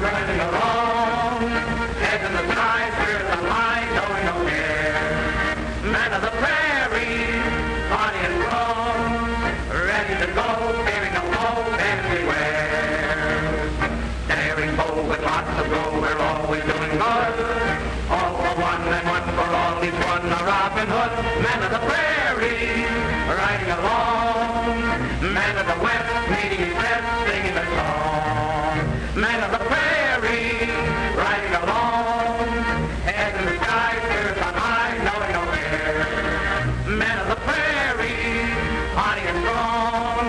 riding along, heads in the sky, spirits on high, knowing no care. Man of the prairie, body and grown, ready to go, fearing no foe everywhere. Daring bold with lots of go, we're always doing good. All for one and one for all, each one a Robin Hood. Man of the prairie, riding along. Man of the west, meeting his death, singing a song. Man of the prairie, riding along. Head in the sky, spirits on high, knowing no fear. Man of the prairie, hardy and strong.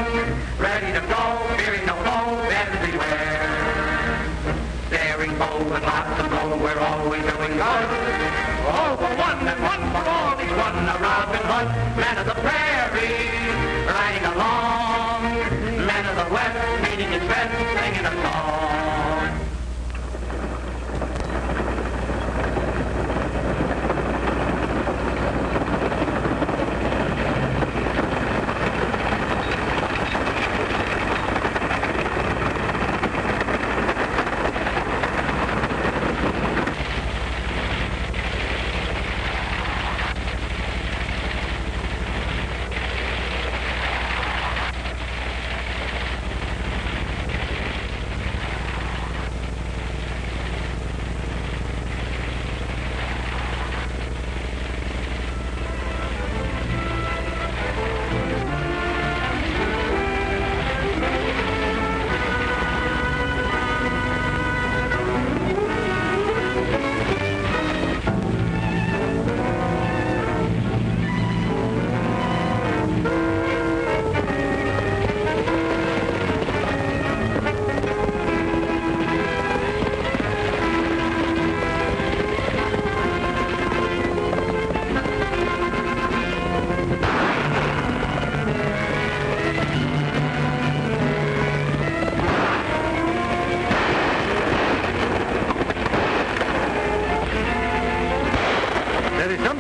Ready to go, fearing no foe, everywhere. Daring bold with lots of gold, we're always doing good. All for one and one for all, each one a Robin Hood. Man of the prairie, riding along. Man of the west, meeting his friends, singing a song.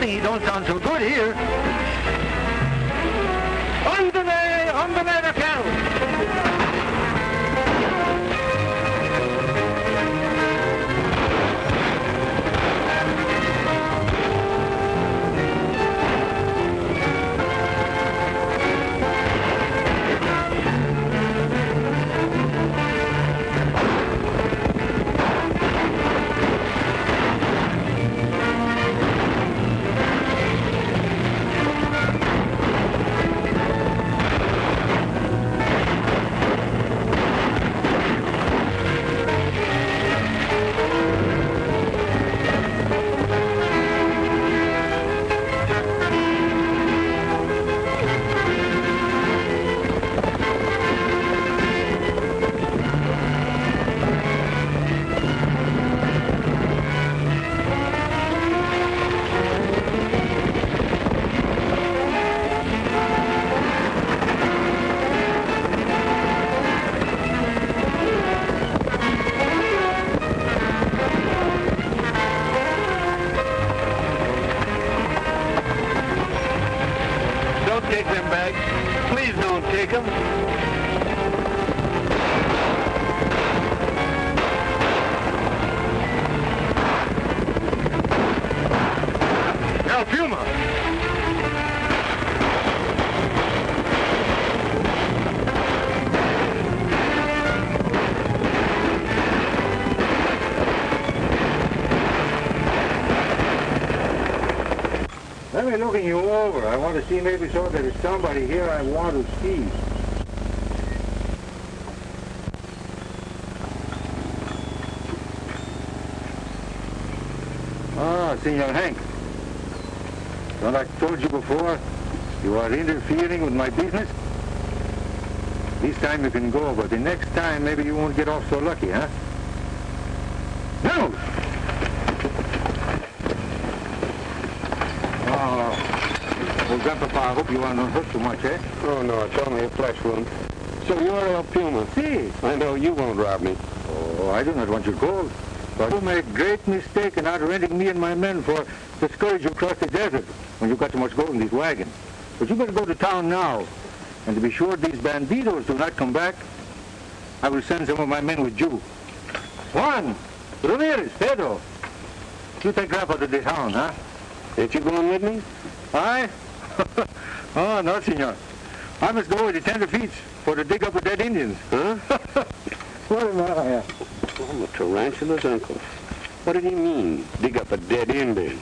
He don't sound so good here. Underneath the cattle. Take them bags. Please don't take them. Now, Puma. Let me looking you over. I want to see maybe so there's somebody here I want to see. Ah, Senor Hank. Well, I told you before, you are interfering with my business. This time you can go, but the next time maybe you won't get off so lucky, huh? No! Well, Grandpapa, I hope you are not hurt too much, eh? Oh, no, it's only a flesh wound. So you're El Puma? Si. I know you won't rob me. Oh, I do not want your gold. But you made a great mistake in outrenting me and my men for the scourge across the desert when you got so much gold in these wagons. But you better go to town now. And to be sure these banditos do not come back, I will send some of my men with you. Juan, Ramirez, Pedro. You take grandpa to the town, huh? Ain't you going with me? I? Oh, no, senor. I must go with the tenderfeets for to dig up the dead Indians. Huh? What am I? I'm a tarantula's uncle. What did he mean, dig up a dead Indian?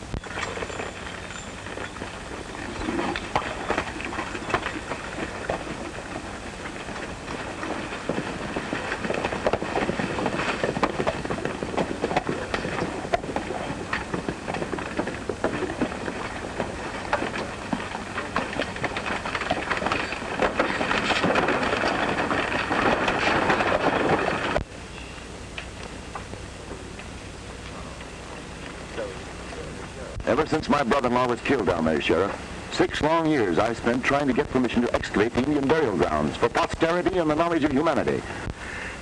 Ever since my brother-in-law was killed down there, Sheriff, 6 long years I spent trying to get permission to excavate the Indian burial grounds for posterity and the knowledge of humanity.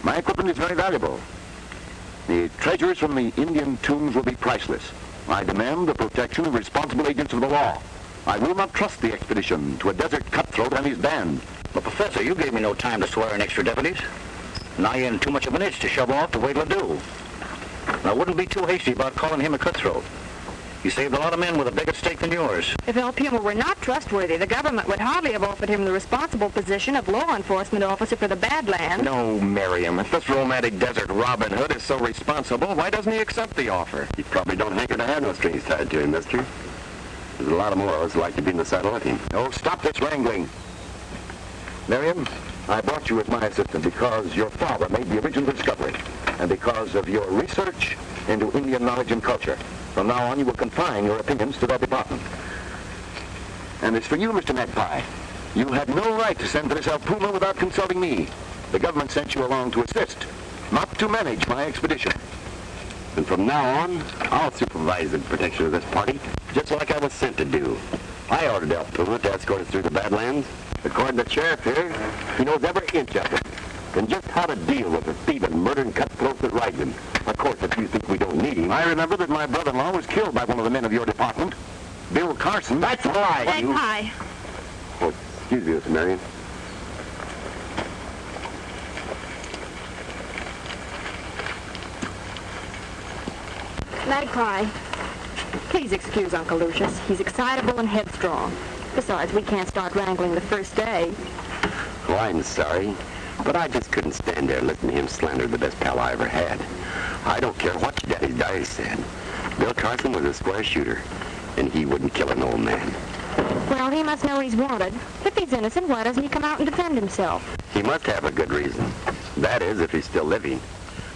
My equipment is very valuable. The treasures from the Indian tombs will be priceless. I demand the protection of responsible agents of the law. I will not trust the expedition to a desert cutthroat and his band. But, Professor, you gave me no time to swear in extra deputies. Now you're in too much of an itch to shove off to wait till do. Now, I wouldn't be too hasty about calling him a cutthroat. He saved a lot of men with a bigger stake than yours. If El Puma were not trustworthy, the government would hardly have offered him the responsible position of law enforcement officer for the Badlands. No, Miriam. If this romantic desert Robin Hood is so responsible, why doesn't he accept the offer? He probably don't hanker to have no strings tied to him, mister. There's a lot of more of us like to be in the saddle with him. Oh, stop this wrangling. Miriam, I brought you as my assistant because your father made the original discovery and because of your research into Indian knowledge and culture. From now on, you will confine your opinions to that department. And as for you, Mr. Magpie, you had no right to send for this El Puma without consulting me. The government sent you along to assist, not to manage my expedition. And from now on, I'll supervise the protection of this party, just like I was sent to do. I ordered El Puma to escort us through the Badlands. According to the sheriff here, he knows every inch of it, and just how to deal with the thieving, murdering cutthroats that ride them. Of course, if you think we don't need him... I remember that my brother-in-law was killed by one of the men of your department, Bill Carson. That's a lie! Magpie. Oh, excuse me, Miss Marion. Magpie. Please excuse Uncle Lucius. He's excitable and headstrong. Besides, we can't start wrangling the first day. Oh, I'm sorry, but I just couldn't stand there listening to him slander the best pal I ever had. I don't care what your daddy's diary said. Bill Carson was a square shooter, and he wouldn't kill an old man. Well, he must know he's wanted. If he's innocent, why doesn't he come out and defend himself? He must have a good reason. That is, if he's still living.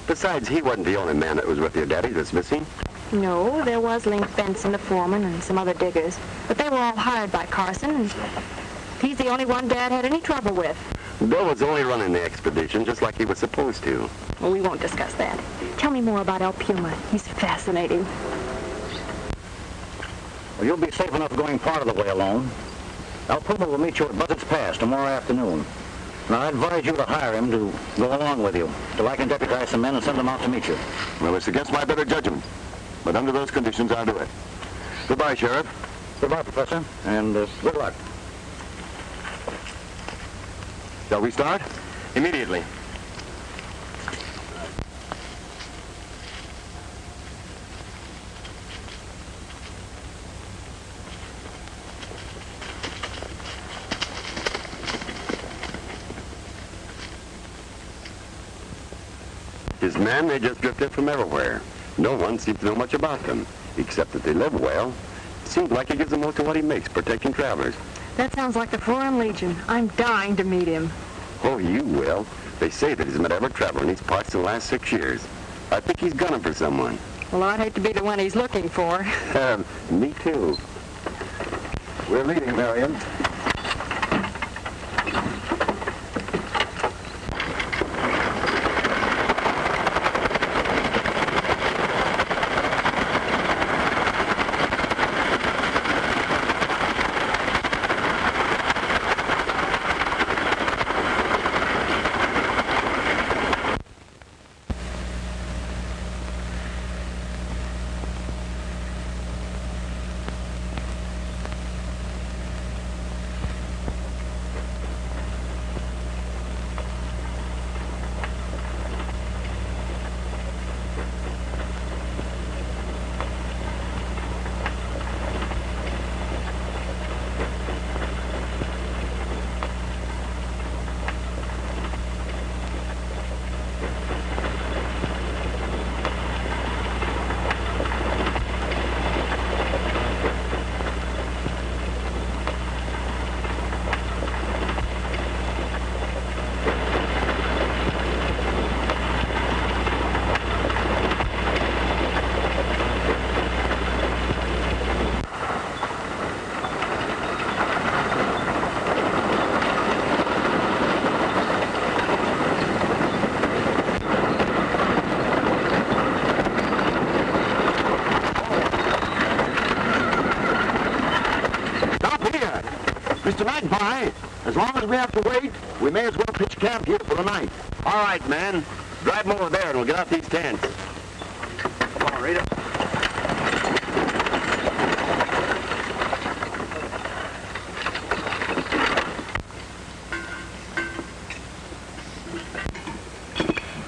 Besides, he wasn't the only man that was with your daddy that's missing. No, there was Link Benson, the foreman, and some other diggers. But they were all hired by Carson, and he's the only one Dad had any trouble with. Bill was only running the expedition just like he was supposed to. Well, we won't discuss that. Tell me more about El Puma. He's fascinating. Well, you'll be safe enough going part of the way alone. El Puma will meet you at Buzzard's Pass tomorrow afternoon. Now, I advise you to hire him to go along with you, till I can deputize some men and send them out to meet you. Well, it's against my better judgment, but under those conditions, I'll do it. Goodbye, Sheriff. Goodbye, Professor, and good luck. Shall we start? Immediately. His men, they just drifted from everywhere. No one seems to know much about them, except that they live well. Seems like he gives the most of what he makes protecting travelers. That sounds like the Foreign Legion. I'm dying to meet him. Oh, you will. They say that he's met every traveler in these parts in the last 6 years. I think he's gunning for someone. Well, I'd hate to be the one he's looking for. Me too. We're leaving, Marion. Mr. Magpie, as long as we have to wait, we may as well pitch camp here for the night. All right, man. Drive them over there and we'll get out these tents. Come on, Rita.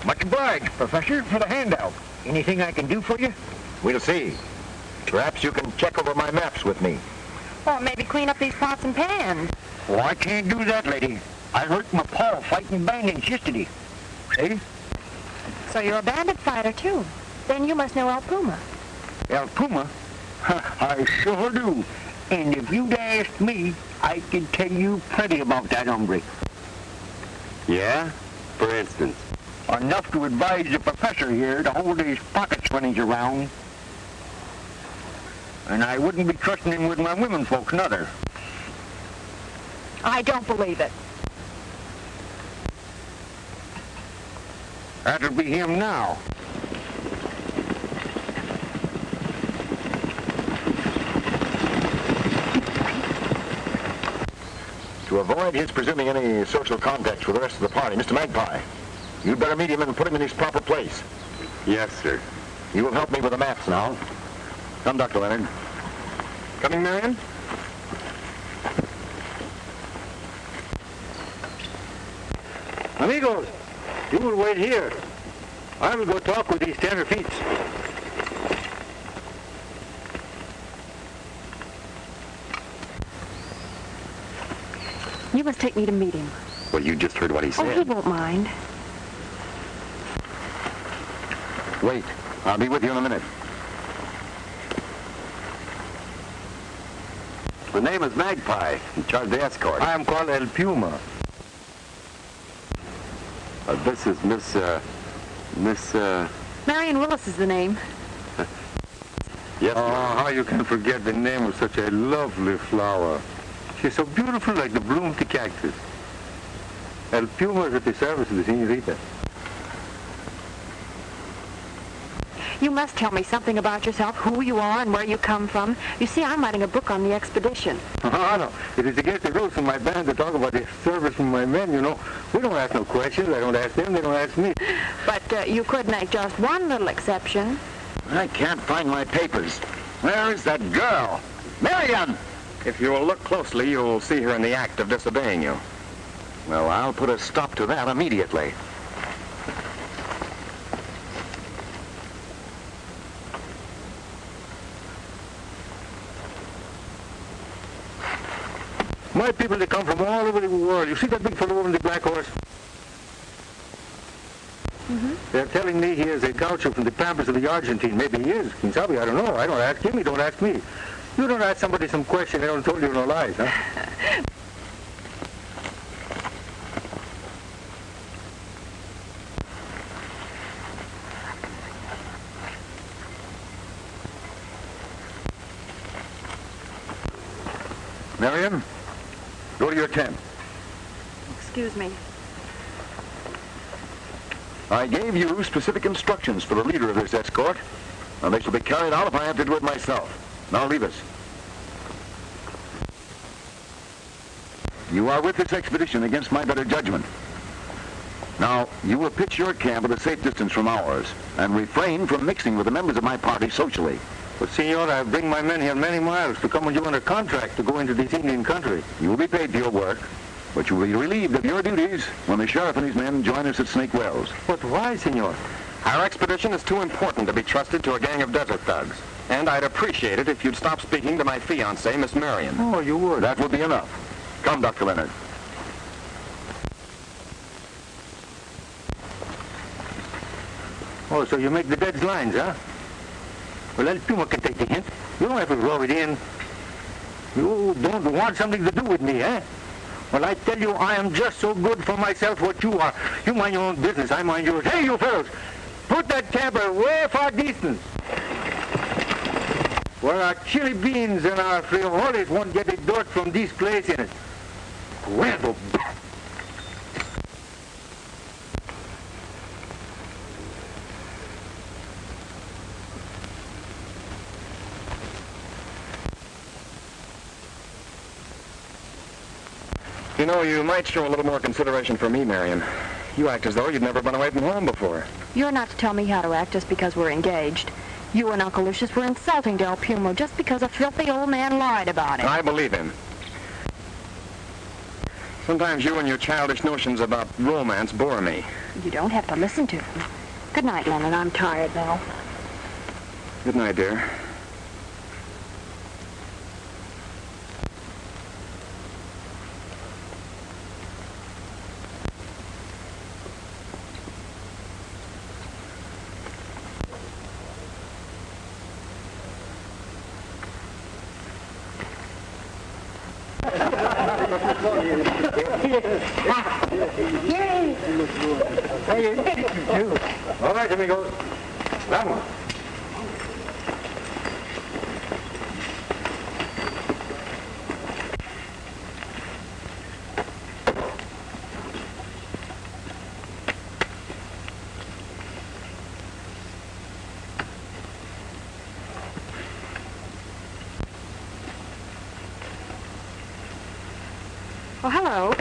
Much obliged, Professor, for the handout. Anything I can do for you? We'll see. Perhaps you can check over my maps with me. Or maybe clean up these pots and pans. Oh, I can't do that, lady. I hurt my paw fighting bandits yesterday. See? So you're a bandit fighter, too. Then you must know El Puma. El Puma? I sure do. And if you'd asked me, I could tell you plenty about that hombre. Yeah? For instance? Enough to advise the professor here to hold his pockets when he's around. And I wouldn't be trusting him with my women folks, neither. I don't believe it. That'll be him now. To avoid his presuming any social contacts with the rest of the party, Mr. Magpie, you'd better meet him and put him in his proper place. Yes, sir. You will help me with the maps now. Come, Dr. Leonard. Coming, Marion? Amigos, you will wait here. I will go talk with these tenderfeets. You must take me to meet him. Well, you just heard what he Oh, he said. won't mind. Wait. I'll be with you in a minute. The name is Magpie. In charge of the escort. I am called El Puma. This is Miss... Marion Willis is the name. Yes, Oh, ma'am. how you can forget the name of such a lovely flower. She's so beautiful like the bloom of the cactus. El Puma is at the service of the senorita. You must tell me something about yourself, who you are and where you come from. You see, I'm writing a book on the expedition. Oh, no. It is against the rules in my band to talk about the service from my men, you know. We don't ask no questions. I don't ask them. They don't ask me. But you could make just one little exception. I can't find my papers. Where is that girl? Marion! If you will look closely, you'll see her in the act of disobeying you. Well, I'll put a stop to that immediately. My people, they come from all over the world. You see that big fellow on the black horse? Mm-hmm. They're telling me he is a gaucho from the pampas of the Argentine. Maybe he is. Quien sabe, I don't know. I don't ask him. He don't ask me. You don't ask somebody some question. They don't tell you no lies, huh? Marion, go to your tent. Excuse me. I gave you specific instructions for the leader of this escort, and they shall be carried out if I have to do it myself. Now leave us. You are with this expedition against my better judgment. Now, you will pitch your camp at a safe distance from ours, and refrain from mixing with the members of my party socially. But, senor, I bring my men here many miles to come with you under contract to go into this Indian country. You will be paid for your work, but you will be relieved of your duties when the sheriff and his men join us at Snake Wells. But why, senor? Our expedition is too important to be trusted to a gang of desert thugs. And I'd appreciate it if you'd stop speaking to my fiancée, Miss Marion. Oh, you would. That will be enough. Come, Dr. Leonard. Oh, so you make the dead lines, huh? Well, El Puma can take the hint. You don't have to rub it in. You don't want something to do with me, eh? Well, I tell you, I am just so good for myself what you are. You mind your own business, I mind yours. Hey, you fellows, put that camper way far distance, where our chili beans and our frijoles won't get the dirt from this place in it. Well, You know, you might show a little more consideration for me, Marion. You act as though you'd never been away from home before. You're not to tell me how to act just because we're engaged. You and Uncle Lucius were insulting Del Pumo just because a filthy old man lied about it. I believe him. Sometimes you and your childish notions about romance bore me. You don't have to listen to him. Good night, Leonard. I'm tired now. Good night, dear. All right, amigos. Vamos. Oh, hello.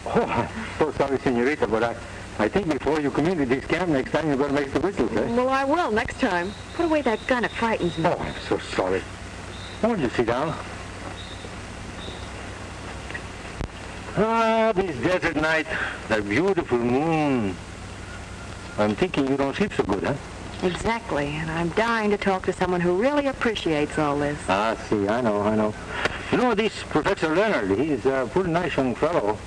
Oh, I'm so sorry, senorita, but I think before you come into this camp next time, you're going to make the whistles, eh? Well, I will next time. Put away that gun. It frightens me. Oh, I'm so sorry. Won't you sit down? Ah, this desert night, that beautiful moon. I'm thinking you don't sleep so good, huh? Exactly, and I'm dying to talk to someone who really appreciates all this. Ah, see, I know. You know, this Professor Leonard, he's a pretty nice young fellow.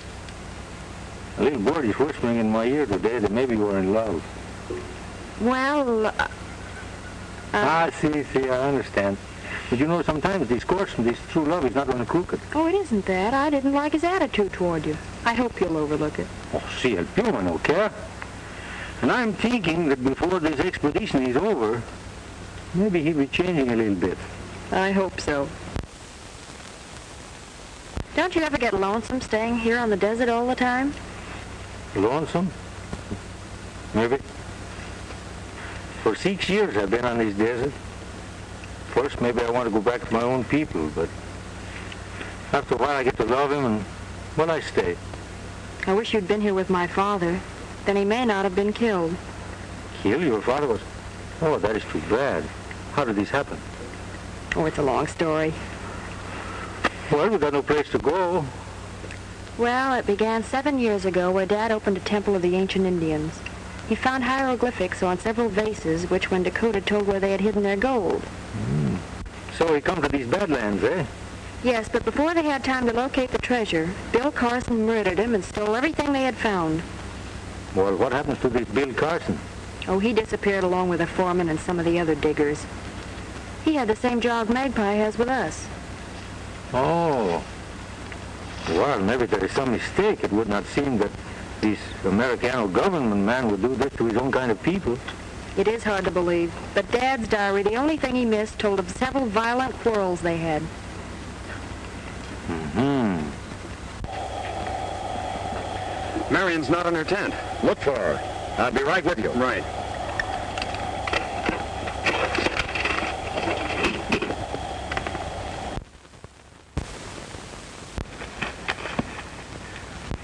A little bird is whispering in my ear today that maybe you're in love. Well, See, I understand. But you know, sometimes this true love is not on the crooked. Oh, it isn't that. I didn't like his attitude toward you. I hope you'll overlook it. Oh, see, El Puma no care. And I'm thinking that before this expedition is over, maybe he'll be changing a little bit. I hope so. Don't you ever get lonesome staying here on the desert all the time? Lonesome? Maybe. For 6 years I've been on this desert. First, maybe I want to go back to my own people, but after a while I get to love him, and, well, I stay. I wish you'd been here with my father. Then he may not have been killed. Killed? Your father was... Oh, that is too bad. How did this happen? Oh, it's a long story. Well, we got no place to go. Well, it began 7 years ago where Dad opened a temple of the ancient Indians. He found hieroglyphics on several vases, which when decoded told where they had hidden their gold. So he come to these Badlands, eh? Yes, but before they had time to locate the treasure, Bill Carson murdered him and stole everything they had found. Well, what happens to this Bill Carson? Oh, he disappeared along with the foreman and some of the other diggers. He had the same job Magpie has with us. Oh. Well, maybe there is some mistake. It would not seem that this Americano government man would do this to his own kind of people. It is hard to believe, but Dad's diary, the only thing he missed, told of several violent quarrels they had. Marion's not in her tent. Look for her. I'll be right with you. Right.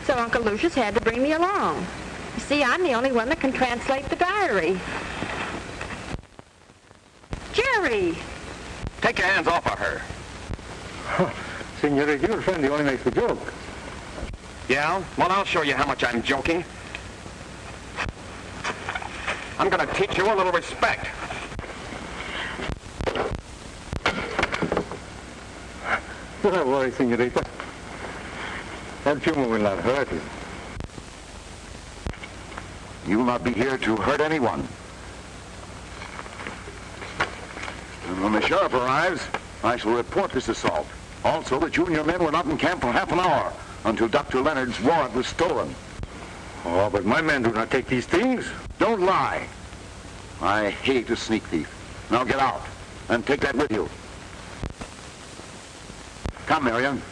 So Uncle Lucius had to bring me along. You see, I'm the only one that can translate the diary. Jerry! Take your hands off of her. Senorita, your friend, he only makes a joke. Yeah? Well, I'll show you how much I'm joking. I'm going to teach you a little respect. Don't worry, senorita. That Puma will not hurt you. You will not be here to hurt anyone. And when the sheriff arrives, I shall report this assault. Also, that you and your men were not in camp for half an hour until Dr. Leonard's warrant was stolen. Oh, but my men do not take these things. Don't lie. I hate a sneak thief. Now get out and take that with you. Come, Marion.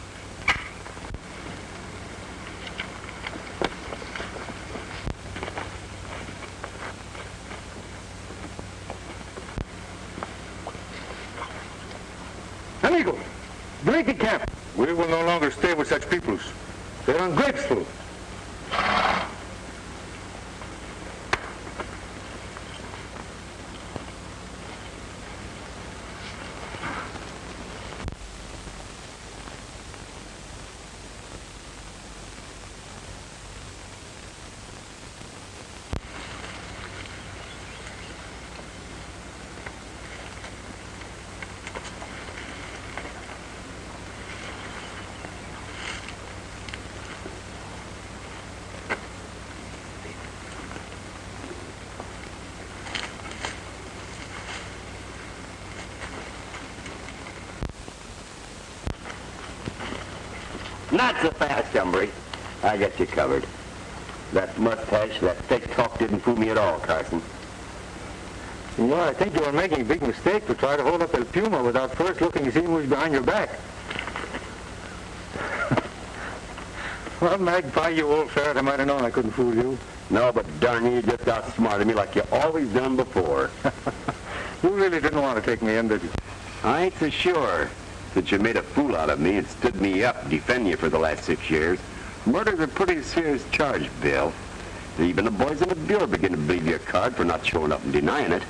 Amigo, break the camp. We will no longer stay with such peoples. They're ungrateful. Not so fast, Humphrey. I got you covered. That mustache, that thick talk didn't fool me at all, Carson. Senor, I think you are making a big mistake to try to hold up El Puma without first looking to see who's behind your back. Well, Magpie, you old ferret, I might have known I couldn't fool you. No, but darn you just outsmarted me like you always done before. You really didn't want to take me in, did you? I ain't so sure. Since you made a fool out of me and stood me up defending you for the last 6 years, murder's a pretty serious charge, Bill. Even the boys in the Bureau begin to believe your card for not showing up and denying it.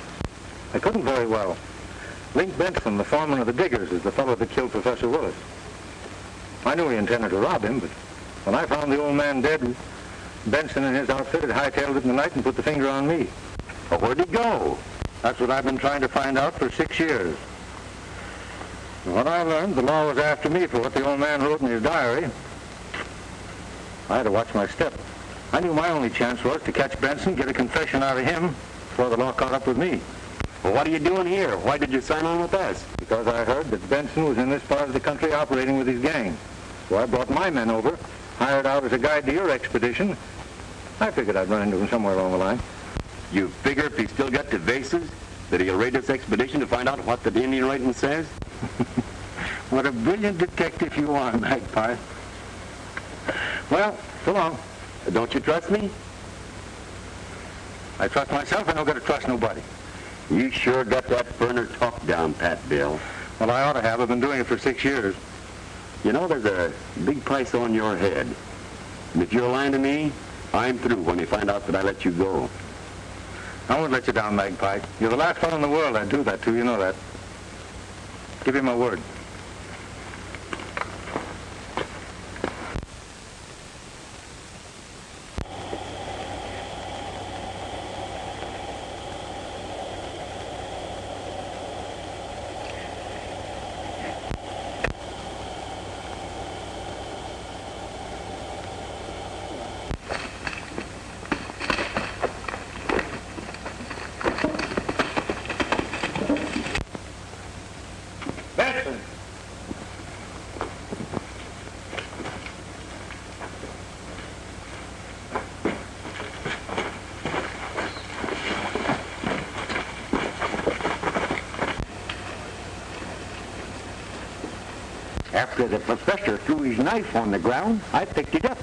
I couldn't very well. Link Benson, the foreman of the diggers, is the fellow that killed Professor Willis. I knew he intended to rob him, but when I found the old man dead, Benson and his outfit had hightailed it in the night and put the finger on me. But where'd he go? That's what I've been trying to find out for 6 years. And when I learned the law was after me for what the old man wrote in his diary, I had to watch my step. I knew my only chance was to catch Benson, get a confession out of him before the law caught up with me. Well, what are you doing here? Why did you sign on with us? Because I heard that Benson was in this part of the country operating with his gang. So I brought my men over, hired out as a guide to your expedition. I figured I'd run into him somewhere along the line. You figure if he still got the vases, that he'll raid this expedition to find out what the Indian writing says? What a brilliant detective you are, Magpie. Well, so long. Don't you trust me? I trust myself. I don't got to trust nobody. You sure got that burner talk down, Pat, Bill. Well, I ought to have. I've been doing it for 6 years. You know, there's a big price on your head. And if you're lying to me, I'm through when they find out that I let you go. I won't let you down, Magpie. You're the last fellow in the world I'd do that to. You know that. Give you my word. After the professor threw his knife on the ground, I picked it up.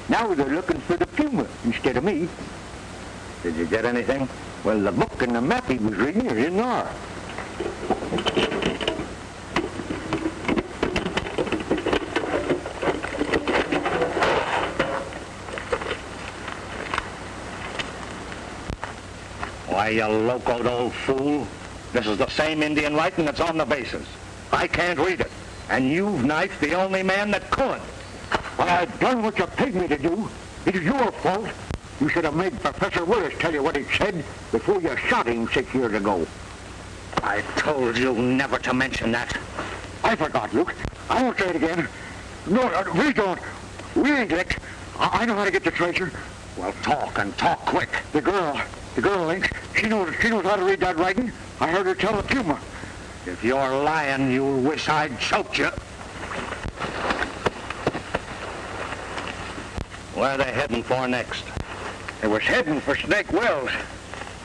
Now they're looking for the Puma instead of me. Did you get anything? Well, the book and the map he was reading are in there. Why, you locoed old fool. This is the same Indian writing that's on the bases. I can't read it. And you've knifed the only man that could. Well, I've done what you paid me to do. It is your fault. You should have made Professor Willis tell you what he said before you shot him 6 years ago. I told you never to mention that. I forgot, Luke. I won't say it again. No, we don't. We ain't licked. I know how to get the treasure. Well, talk and talk quick. The girl, Link, she knows how to read that writing. I heard her tell the Puma. If you're lying, you'll wish I'd choked you. Where are they heading for next? They was heading for Snake Wells.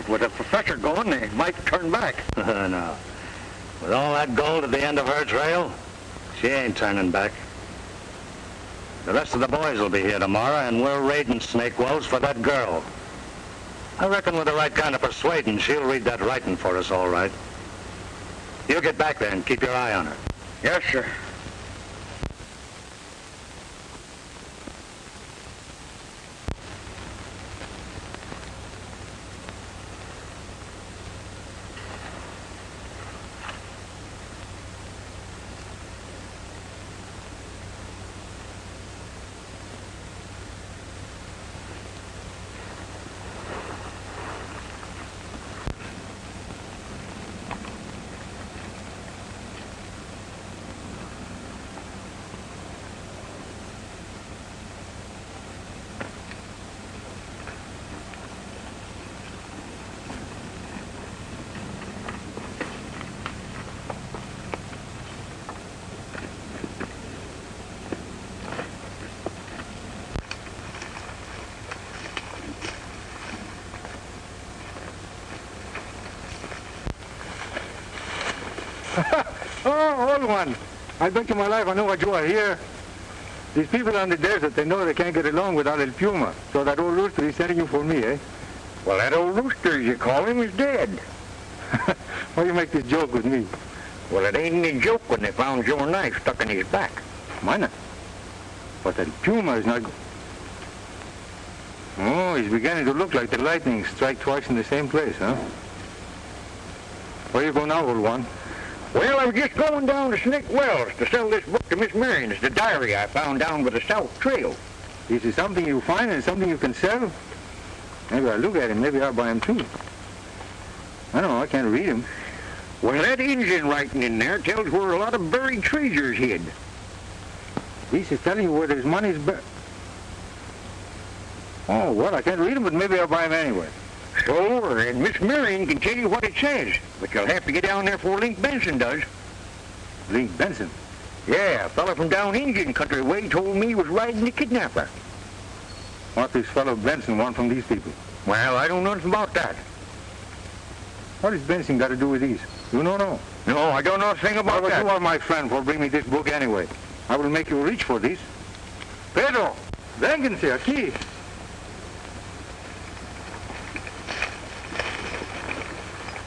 With the professor gone, they might turn back. No. With all that gold at the end of her trail, she ain't turning back. The rest of the boys will be here tomorrow, and we're raiding Snake Wells for that girl. I reckon with the right kind of persuading, she'll read that writing for us all right. You get back there and keep your eye on her. Yes, sir. Oh, old one. I bet you my life I know what you are here. These people on the desert, they know they can't get along without El Puma. So that old rooster is sending you for me, eh? Well, that old rooster, as you call him, is dead. Why you make this joke with me? Well, it ain't any joke when they found your knife stuck in his back. Mine? But El Puma is not... Oh, he's beginning to look like the lightning strike twice in the same place, huh? Where you go now, old one? Well, I was just going down to Snake Wells to sell this book to Miss Marion. It's the diary I found down by the South Trail. Is it something you find and something you can sell? Maybe I'll look at him. Maybe I'll buy him, too. I don't know. I can't read him. Well, that Indian writing in there tells where a lot of buried treasures hid. This is telling you where there's money's buried. Oh, well, I can't read him, but maybe I'll buy him anyway. Sure, and Miss Marion can tell you what it says. But you'll have to get down there before Link Benson does. Link Benson? Yeah, a fella from down Indian country way told me he was riding the kidnapper. What does fellow Benson want from these people? Well, I don't know nothing about that. What has Benson got to do with these? You don't know? No, I don't know a thing about Well, that. you are my friend for bringing me this book anyway. I will make you reach for these. Pedro, vénganse aquí.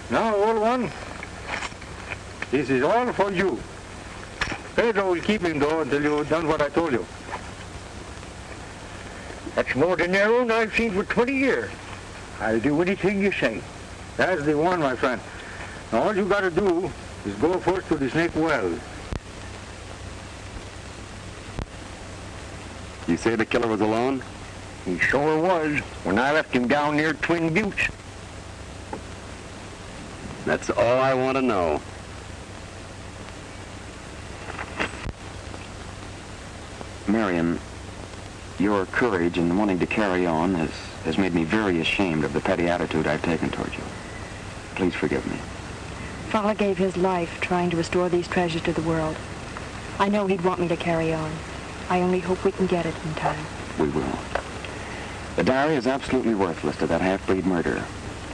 Now, old one, this is all for you. Pedro will keep him, though, until you've done what I told you. That's more dinero than I've seen for 20 years. I'll do anything you say. That's the one, my friend. Now, all you got to do is go first to the Snake Wells. You say the killer was alone? He sure was when I left him down near Twin Buttes. That's all I want to know. Marion, your courage in wanting to carry on has made me very ashamed of the petty attitude I've taken toward you. Please forgive me. Father gave his life trying to restore these treasures to the world. I know he'd want me to carry on. I only hope we can get it in time. We will. The diary is absolutely worthless to that half-breed murderer,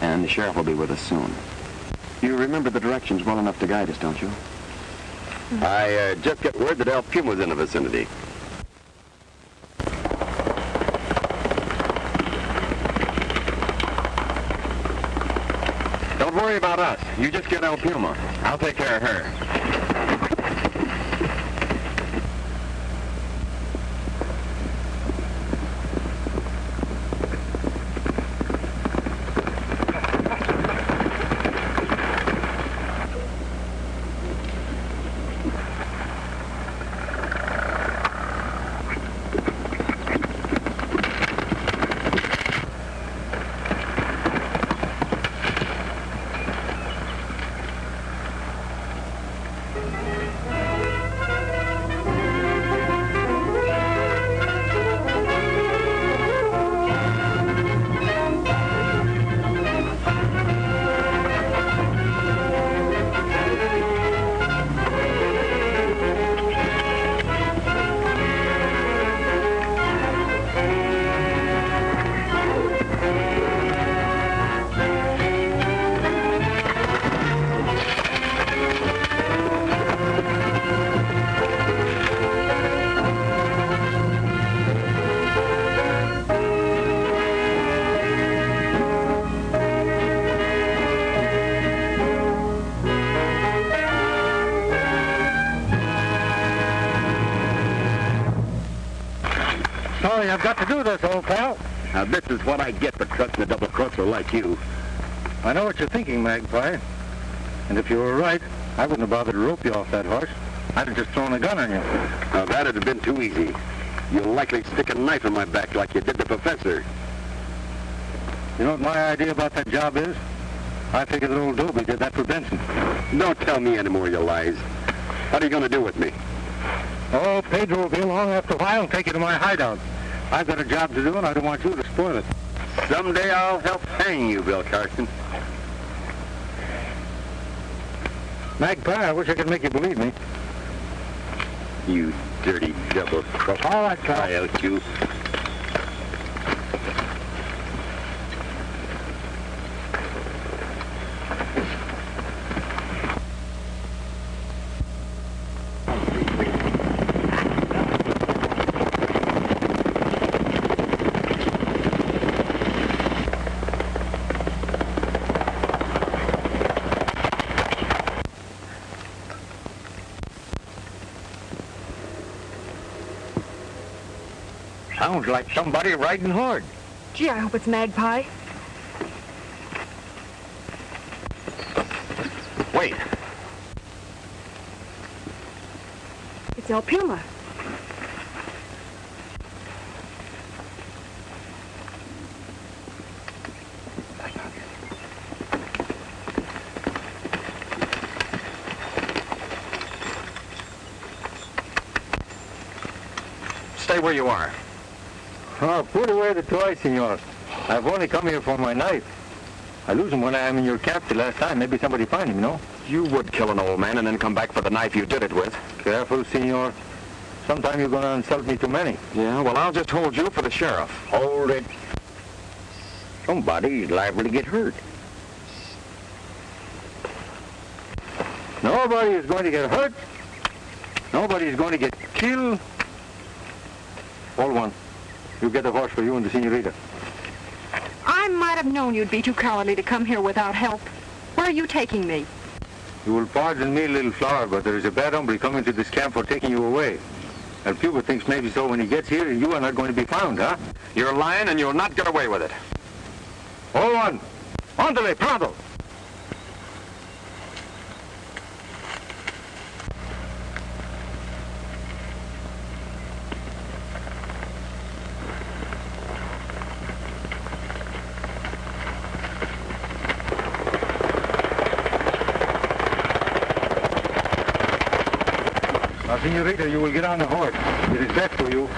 and the sheriff will be with us soon. You remember the directions well enough to guide us, don't you? I just got word that El Puma was in the vicinity. Don't worry about us. You just get El Puma. I'll take care of her. Sorry, I've got to do this, old pal. Now, this is what I get for trusting a double-crosser like you. I know what you're thinking, Magpie. And if you were right, I wouldn't have bothered to rope you off that horse. I'd have just thrown a gun on you. Now, that'd have been too easy. You'll likely stick a knife in my back like you did the professor. You know what my idea about that job is? I figured that old Dobie did that for Benson. Don't tell me any more of your lies. What are you going to do with me? Oh, Pedro will be along after a while and take you to my hideout. I've got a job to do, and I don't want you to spoil it. Someday I'll help hang you, Bill Carson. Magpie, I wish I could make you believe me. You dirty double-crosser. All right, pal. I'll out you. Sounds like somebody riding hard. Gee, I hope it's Magpie. Wait. It's El Puma. Stay where you are. Oh, put away the toy, senor. I've only come here for my knife. I lose him when I am in your camp the last time. Maybe somebody find him, no? You would kill an old man and then come back for the knife you did it with. Careful, senor. Sometime you're going to insult me too many. Yeah, well, I'll just hold you for the sheriff. Hold it. Somebody's liable to get hurt. Nobody is going to get hurt. Nobody is going to get killed. All one. You get a horse for you and the senorita. I might have known you'd be too cowardly to come here without help. Where are you taking me? You will pardon me, little flower, but there is a bad hombre coming to this camp for taking you away. And Cuba thinks maybe so when he gets here, you are not going to be found, huh? You're lying and you'll not get away with it. All one. Ándale, pronto. Now, senorita, you will get on the horse. It is best for you.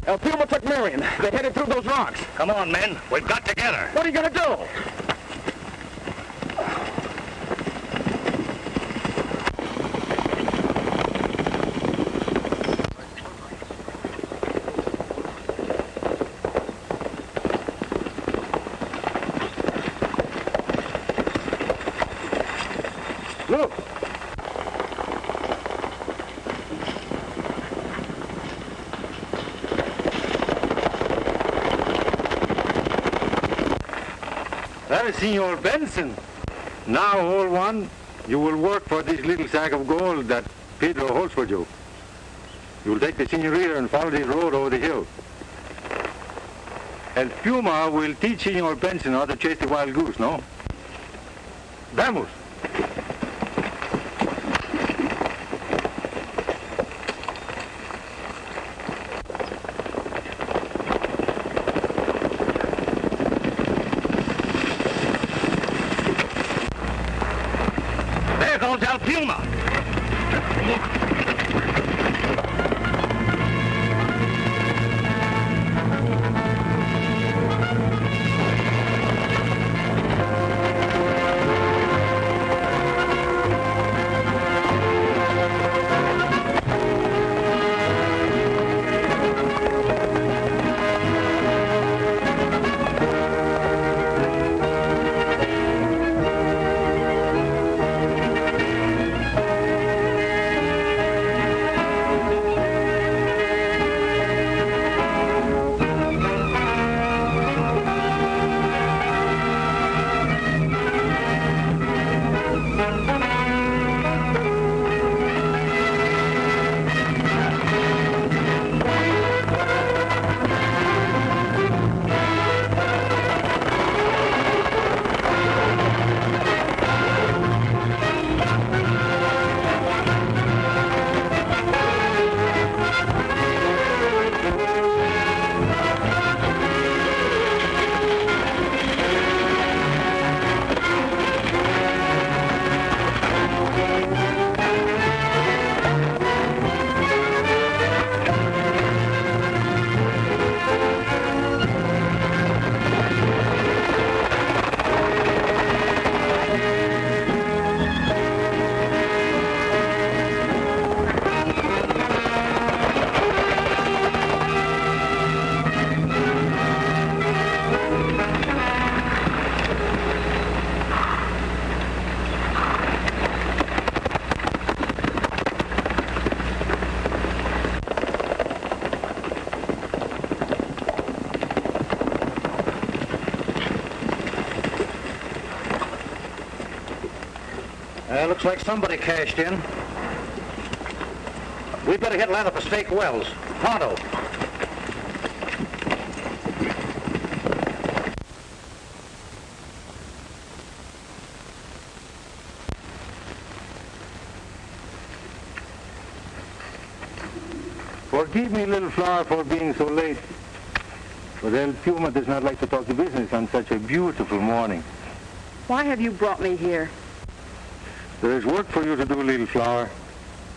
El Puma took Marion. They headed through those rocks. Come on, men. We've got together. What are you going to do? Look. That is Senor Benson. Now, all one, you will work for this little sack of gold that Pedro holds for you. You will take the senorita and follow this road over the hill. El Puma will teach Senor Benson how to chase the wild goose, no? Vamos. There goes El Puma. Looks like somebody cashed in. We'd better get lined up for Stake Wells. Pronto. Forgive me, little flower, for being so late. But El Puma does not like to talk to business on such a beautiful morning. Why have you brought me here? There is work for you to do, little flower.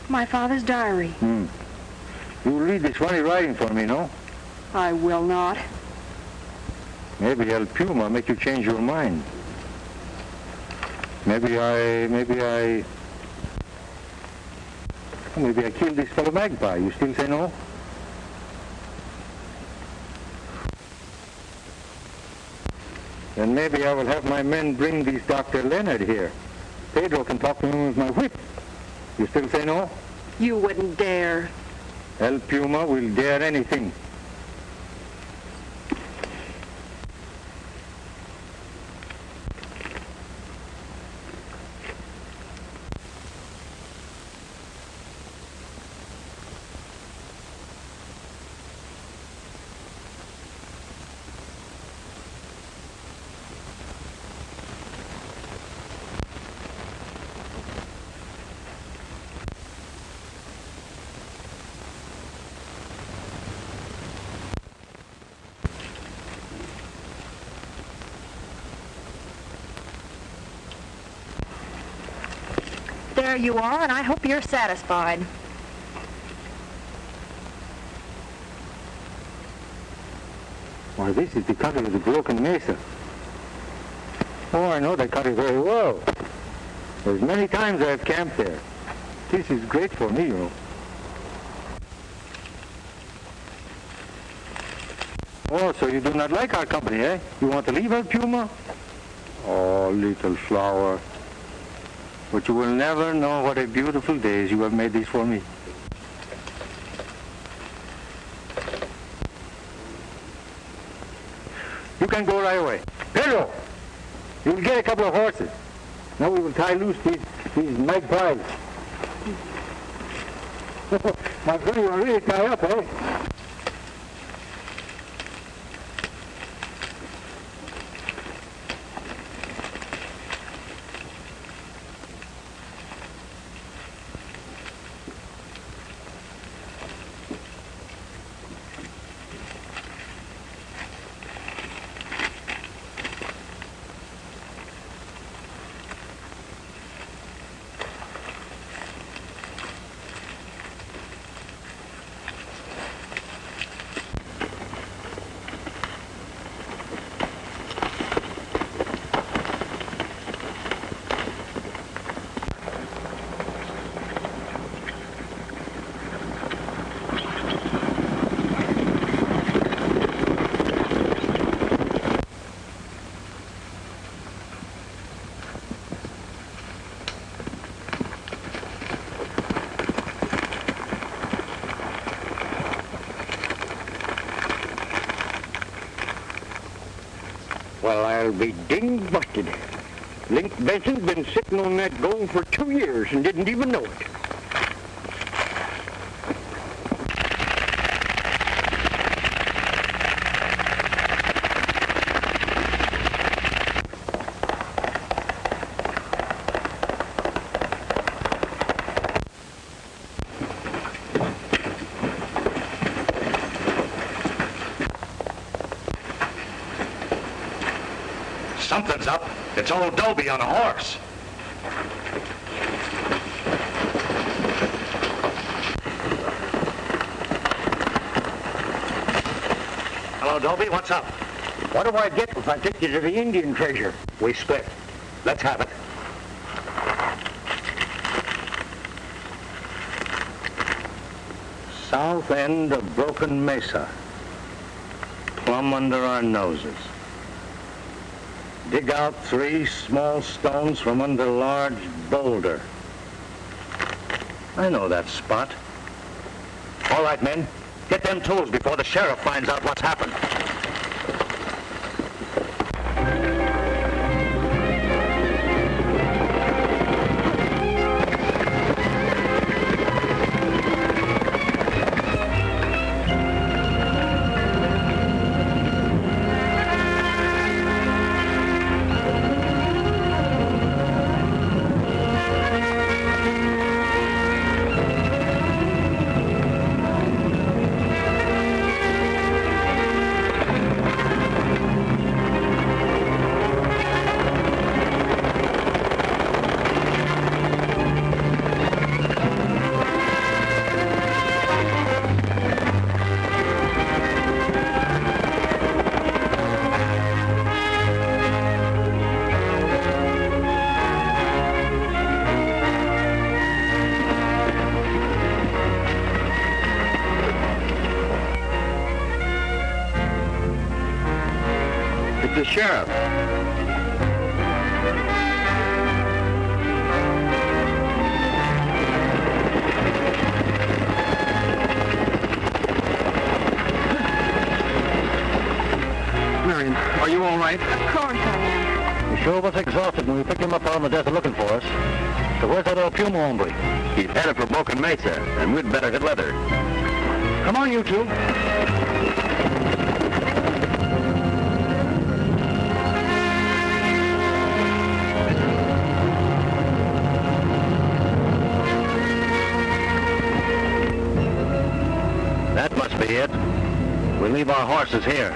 My father's diary. You'll read this funny writing for me, no? I will not. Maybe El Puma make you change your mind. Maybe I killed this fellow Magpie. You still say no? Then maybe I will have my men bring this Dr. Leonard here. Pedro can talk to him with my whip. You still say no? You wouldn't dare. El Puma will dare anything. There you are, and I hope you're satisfied. Why, this is the country of the Broken Mesa. Oh, I know that country very well. There's many times I've camped there. This is great for me, you know. Oh, so you do not like our company, eh? You want to leave El Puma? Oh, little flower. But you will never know what a beautiful days you have made these for me. You can go right away. Pedro, you'll get a couple of horses. Now we will tie loose these magpies. My friend, you are really tied up, eh? Well, I'll be dinged busted. Link Benson's been sitting on that gold for 2 years and didn't even know it. Something's up. It's old Dobie on a horse. Hello, Dobie. What's up? What do I get if I take you to the Indian treasure? We split. Let's have it. South end of Broken Mesa. Plumb under our noses. Dig out 3 small stones from under a large boulder. I know that spot. All right, men. Get them tools before the sheriff finds out what's happened. the sheriff. Marion, are you all right? Of course I am. He sure was exhausted when we picked him up out on the desert looking for us. So where's that old Puma hombre? He's headed for Broken Mesa, and we'd better hit leather. Come on, you two. That must be it. We leave our horses here.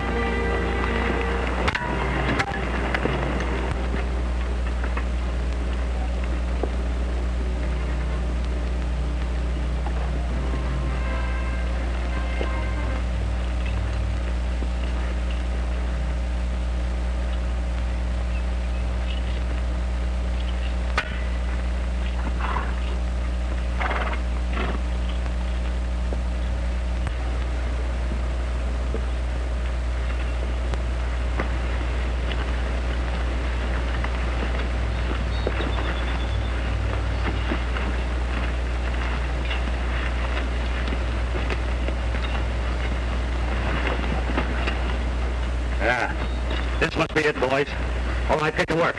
This must be it, boys. All right, get to work.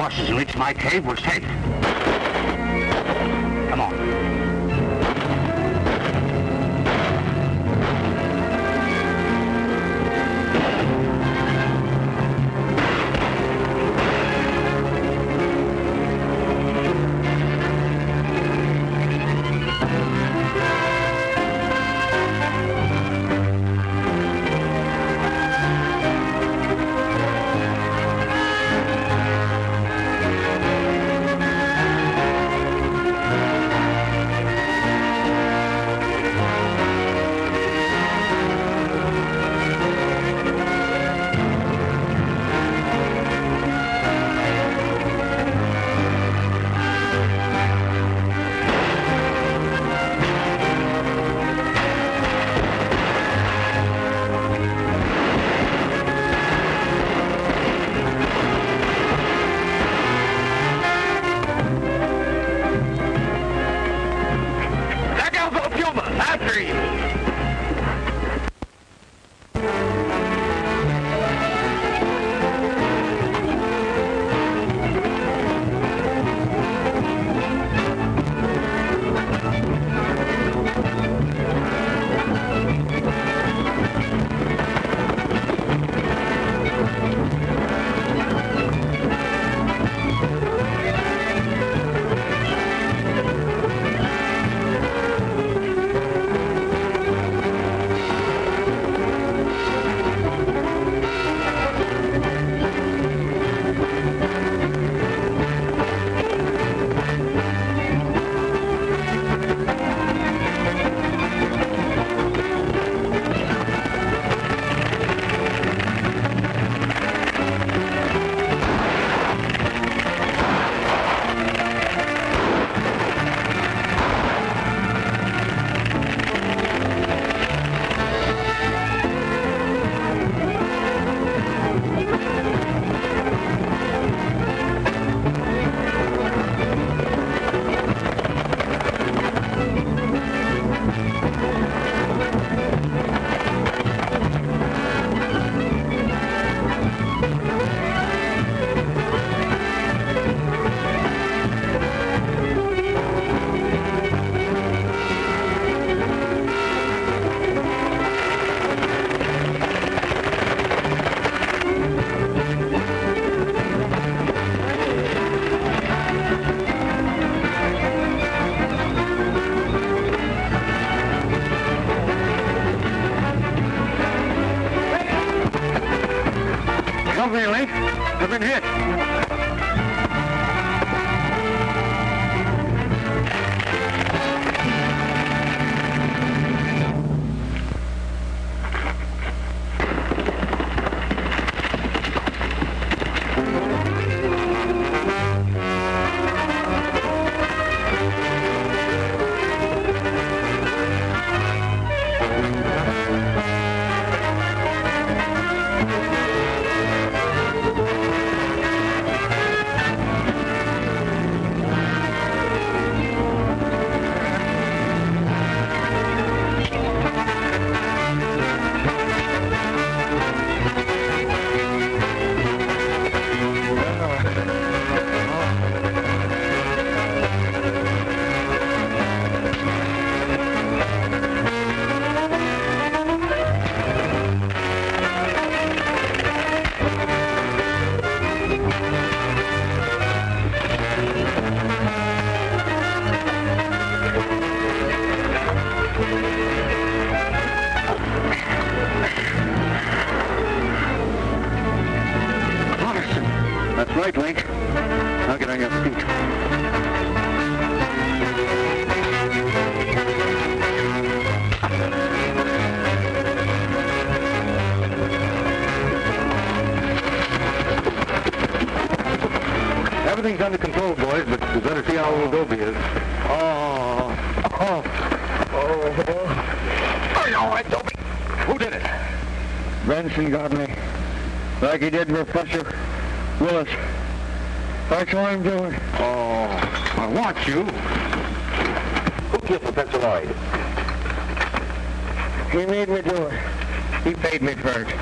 horses and reach my cave, we're safe. Come on. Now get on your feet. Everything's under control, boys, but we better see how old Dopey is. Oh, Are you all right, Dopey? who did it? Benson got me. Like he did Professor Willis. I saw him do it. Oh, I want you. Who killed Professor Lloyd? He made me do it. He paid me first.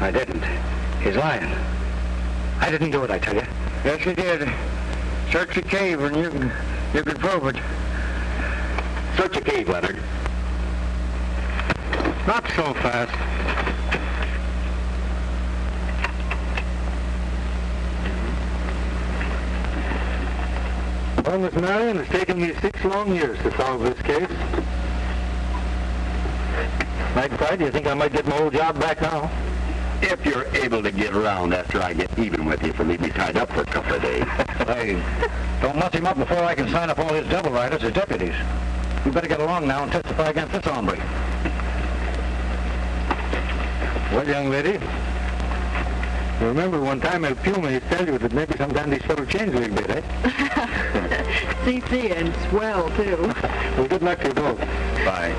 I didn't. He's lying. I didn't do it, I tell you. Yes, he did. Search the cave and you can prove it. Search a cave, Leonard. Not so fast. Well, Miss Marion, it's taken me 6 long years to solve this case. Magpie, do you think I might get my old job back now? If you're able to get around after I get even with you for leaving me tied up for a couple of days. Hey, don't muss him up before I can sign up all his double riders as deputies. You better get along now and testify against this hombre. Well, young lady, you remember one time El Puma used to tell you that maybe sometime these fellows change a little bit, eh? CC and swell, too. Well, good luck to you both. Bye.